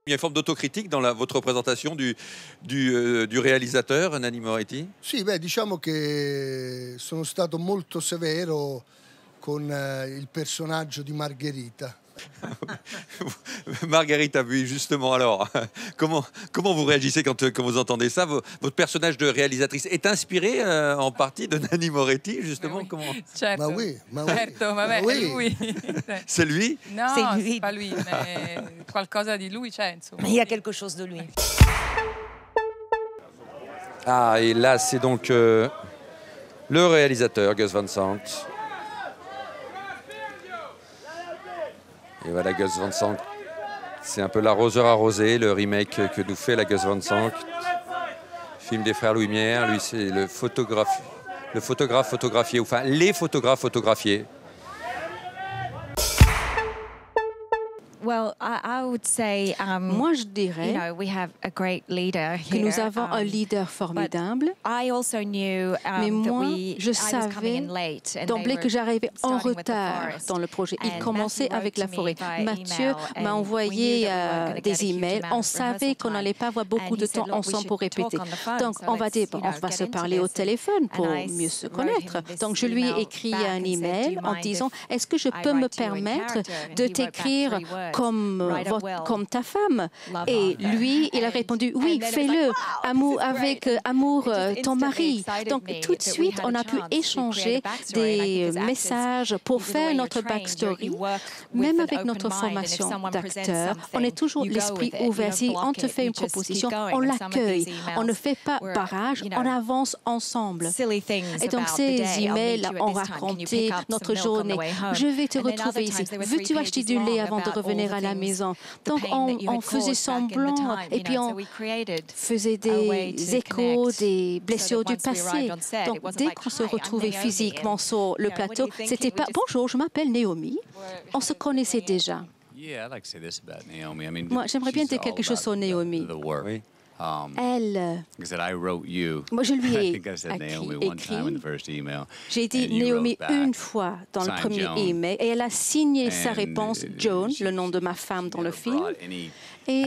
Il y a une forme d'autocritique dans votre représentation du réalisateur, Nanni Moretti? Sì, beh, diciamo che sono stato molto severo con il personaggio di Margherita. Margherita, oui, justement, alors, comment vous réagissez quand vous entendez ça? Votre personnage de réalisatrice est inspiré en partie de Nanni Moretti, justement? Oui. Comment... Certo. Ma oui, ma oui. Certo, vabbè, Ma è oui. lui. C'est lui? No, C'est lui. c'est pas lui, mais qualcosa di lui c'è, insomma. Il y a quelque chose de lui. Ah, et là, c'est donc le réalisateur, Gus Van Sant. Et voilà, Gus Van Sant, c'est un peu l'arroseur arrosé, le remake que nous fait la Gus Van Sant. Film des frères Louimière, lui c'est le photographe photographié, enfin les photographes photographiés. Well, I would say, Moi, je dirais we have a great leader que here. nous avons un leader formidable. I also knew Mais moi, I je was coming savais in late and d'emblée they que were j'arrivais en starting with the retard forest. dans le projet. Il And commençait Matthew avec la wrote to forêt. me by Mathieu email, m'a and we envoyé knew that we weren't gonna get a des huge emails. amount On of savait rehearsal qu'on time. n'allait pas avoir beaucoup And de he said, temps "Look, we ensemble pour should talk répéter. on the phone, Donc, so on va let's, dire, you on know, va get se into parler au this." téléphone pour And I mieux se wrote connaître. him this Donc, je lui ai email écrit back un and said, email "Do you en mind disant, if est-ce que je I peux me write you in permettre character?" And de he wrote back t'écrire 3 words, comme, "Write at will, comme ta femme? love Et Arthur." lui, il a And- répondu, oui, and then it was fais-le, like, wow, amour, this is avec great. amour, It just ton instantly mari. excited Donc, me tout de that we suite, had on a a pu chance to échanger create a backstory. And I des think as actors, messages pour either the way faire you're notre trained, backstory. you work with Même an avec open notre mind, and if formation someone presents d'acteur, on something, est toujours you go l'esprit with it. You ouvert. don't Si on block te it, fait you une just keep proposition, going. on And some of l'accueille. these On ne emails fait pas were, barrage, you know, on avance ensemble. silly things Et donc about the ces day. I'll emails meet you at ont this time. Can you raconté pick up notre some milk on the journée. way home? Je vais te And then retrouver other ici. times they were Veux-tu 3 acheter pages du lait long avant de about all revenir the à la things, maison? the Donc pain that you on had faisait caused back in the semblant time, et you puis know, on so we created faisait a way des to échos connect, des so blessures that du once we passé. arrived on set, Donc it wasn't dès like, qu'on se "Hi, I'm retrouvait Naomi," physiquement and, sur le you know, what do plateau, you think? c'était We pas just bonjour, je m'appelle Naomi. On se connaissait déjà. Yeah, I'd like to say this about Naomi. I mean, Moi, j'aimerais bien she's dire all quelque chose about sur Naomi. The work. Oui. Elle, Like I said, I wrote you. moi je lui I ai think I said Naomi one time in the écrit. first email. J'ai dit And you Naomi wrote back, une fois dans le signed premier Joan. email et elle a signé sa And, réponse, Joan, le nom de ma femme dans le film. Et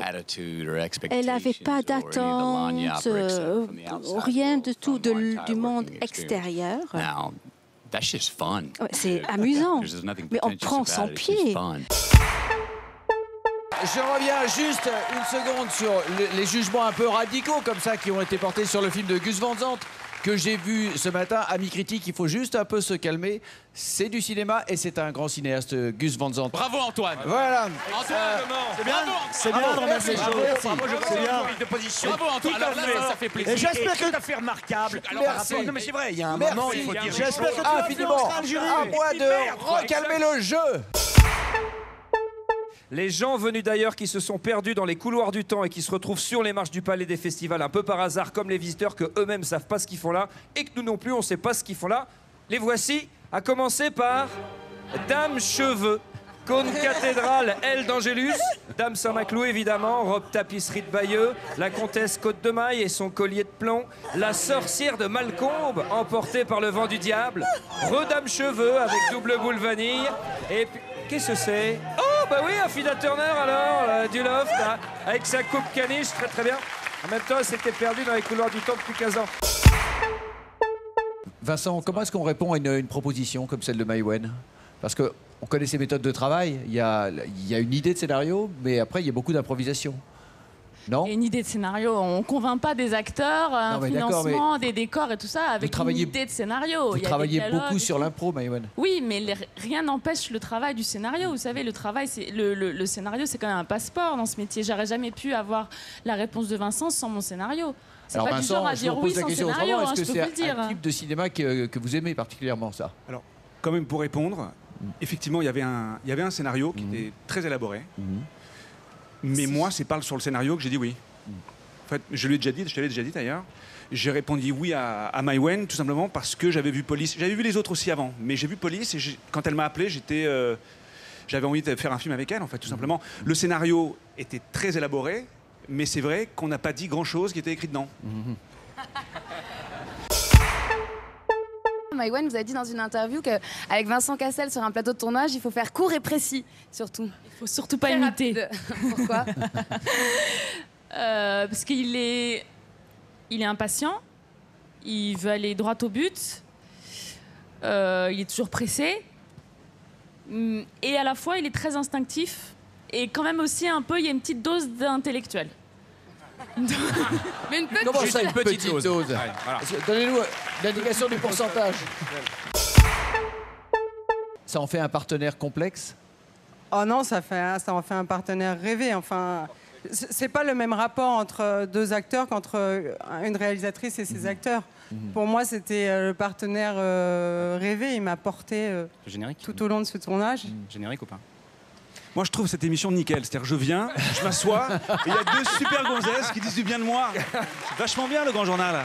elle n'avait pas d'attente, rien de tout du monde extérieur. That's just fun. Ouais, c'est amusant, There's nothing mais on pretentious prend about son it. It's just pied. fun. Je reviens juste une seconde sur les jugements un peu radicaux comme ça qui ont été portés sur le film de Gus Van Sant que j'ai vu ce matin. Amis critiques, il faut juste un peu se calmer. C'est du cinéma et c'est un grand cinéaste, Gus Van Sant. Bravo Antoine. Voilà. Antoine, c'est bien. C'est bien de remettre les choses. C'est bien. De position. Bravo Antoine. Alors là, ça fait plaisir. Et j'espère que tout à fait remarquable. Merci. Non mais c'est vrai, il y a un Merci. moment, il faut dire. J'espère que tu infiniment à moi de recalmer le jeu. Les gens venus d'ailleurs qui se sont perdus dans les couloirs du temps et qui se retrouvent sur les marches du palais des festivals un peu par hasard, comme les visiteurs que eux-mêmes savent pas ce qu'ils font là et que nous non plus on sait pas ce qu'ils font là. Les voici, à commencer par Dame Cheveux, cône cathédrale, aile d'Angélus, Dame Saint-Maclou évidemment, robe tapisserie de Bayeux, la comtesse Côte de Maille et son collier de plomb, la sorcière de Malcombe, emportée par le vent du diable, Redame Cheveux avec double boule vanille, et puis... Qu'est-ce que c'est? Oh, bah oui, un Fida Turner alors, du loft, là, avec sa coupe caniche, très très bien. En même temps, elle s'était perdue dans les couloirs du temps depuis 15 ans. Vincent, comment est-ce qu'on répond à une proposition comme celle de Maïwenn? Parce qu'on connaît ses méthodes de travail, il y a une idée de scénario, mais après, il y a beaucoup d'improvisation. Non? Une idée de scénario, on ne convainc pas des acteurs, un financement, des décors et tout ça avec une idée de scénario. Vous travaillez beaucoup sur l'impro, Maïwenn. Oui, mais rien n'empêche le travail du scénario. Vous savez, le travail, le scénario, c'est quand même un passeport dans ce métier. J'aurais jamais pu avoir la réponse de Vincent sans mon scénario. C'est pas du genre à dire oui sans scénario, est-ce que je peux c'est plus le dire. un type de cinéma que vous aimez particulièrement, ça? Alors, quand même pour répondre, effectivement, il y avait un scénario qui était très élaboré. Mais moi, c'est pas sur le scénario que j'ai dit oui. En fait, je l'ai déjà dit, je t'avais déjà dit d'ailleurs. J'ai répondu oui à Maïwenn, tout simplement parce que j'avais vu Police. J'avais vu les autres aussi avant, mais j'ai vu Police et quand elle m'a appelé, j'avais envie de faire un film avec elle, en fait, tout simplement. Le scénario était très élaboré, mais c'est vrai qu'on n'a pas dit grand-chose qui était écrit dedans. Maïwenn vous a dit dans une interview qu'avec Vincent Cassel sur un plateau de tournage, il faut faire court et précis, surtout. Il faut surtout pas imiter. Pourquoi? Parce qu'il est impatient, il veut aller droit au but, il est toujours pressé, et à la fois il est très instinctif, et quand même aussi un peu, il y a une petite dose d'intellectuel. Mais une petite... Comment ça, une petite dose? Ouais, voilà. Donnez-nous l'indication du pourcentage. Ça en fait un partenaire complexe? Oh non, ça en fait un partenaire rêvé. Enfin, c'est pas le même rapport entre deux acteurs qu'entre une réalisatrice et ses acteurs. Pour moi, c'était le partenaire rêvé. Il m'a porté tout au long de ce tournage. Générique ou pas? Moi, je trouve cette émission nickel. C'est-à-dire, je viens, je m'assois, et il y a deux super gonzesses qui disent du bien de moi. C'est vachement bien, le Grand Journal.